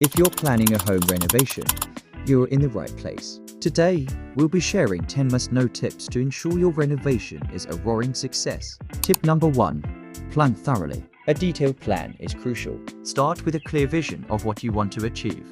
If you're planning a home renovation, you're in the right place. Today, we'll be sharing 10 must-know tips to ensure your renovation is a roaring success. Tip number 1. Plan thoroughly. A detailed plan is crucial. Start with a clear vision of what you want to achieve,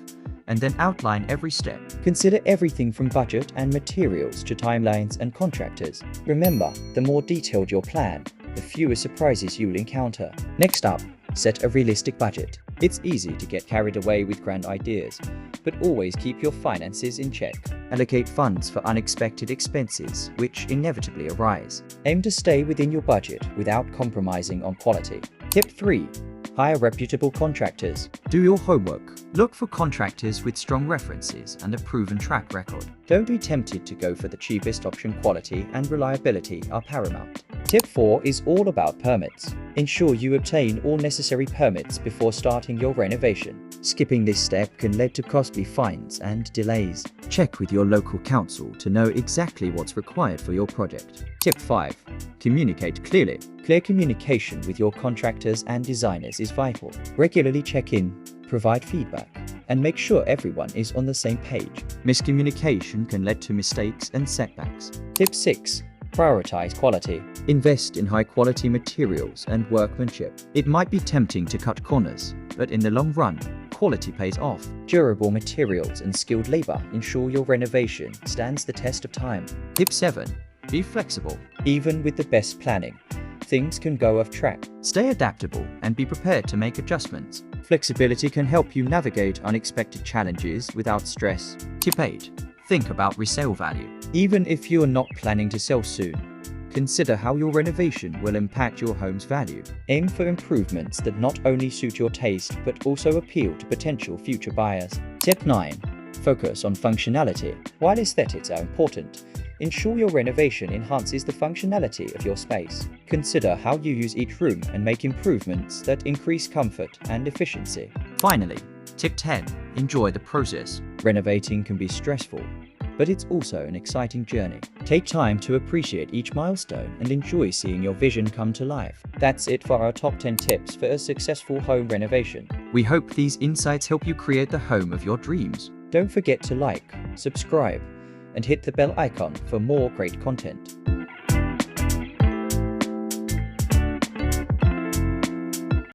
and then outline every step. Consider everything from budget and materials to timelines and contractors. Remember, the more detailed your plan, the fewer surprises you'll encounter. Next up, set a realistic budget. It's easy to get carried away with grand ideas, but always keep your finances in check. Allocate funds for unexpected expenses, which inevitably arise. Aim to stay within your budget without compromising on quality. Tip 3. Hire reputable contractors. Do your homework. Look for contractors with strong references and a proven track record. Don't be tempted to go for the cheapest option. Quality and reliability are paramount. Tip 4 is all about permits. Ensure you obtain all necessary permits before starting your renovation. Skipping this step can lead to costly fines and delays. Check with your local council to know exactly what's required for your project. Tip 5. Communicate clearly. Clear communication with your contractors and designers is vital. Regularly check in, provide feedback, and make sure everyone is on the same page. Miscommunication can lead to mistakes and setbacks. Tip 6. Prioritize quality. Invest in high-quality materials and workmanship. It might be tempting to cut corners, but in the long run, quality pays off. Durable materials and skilled labor ensure your renovation stands the test of time. Tip 7. Be flexible. Even with the best planning, things can go off track. Stay adaptable and be prepared to make adjustments. Flexibility can help you navigate unexpected challenges without stress. Tip 8. Think about resale value. Even if you're not planning to sell soon, consider how your renovation will impact your home's value. Aim for improvements that not only suit your taste but also appeal to potential future buyers. Tip 9. Focus on functionality. While aesthetics are important, ensure your renovation enhances the functionality of your space. Consider how you use each room and make improvements that increase comfort and efficiency. Finally, tip 10. Enjoy the process. Renovating can be stressful, but it's also an exciting journey. Take time to appreciate each milestone and enjoy seeing your vision come to life. That's it for our top 10 tips for a successful home renovation. We hope these insights help you create the home of your dreams. Don't forget to like, subscribe, and hit the bell icon for more great content.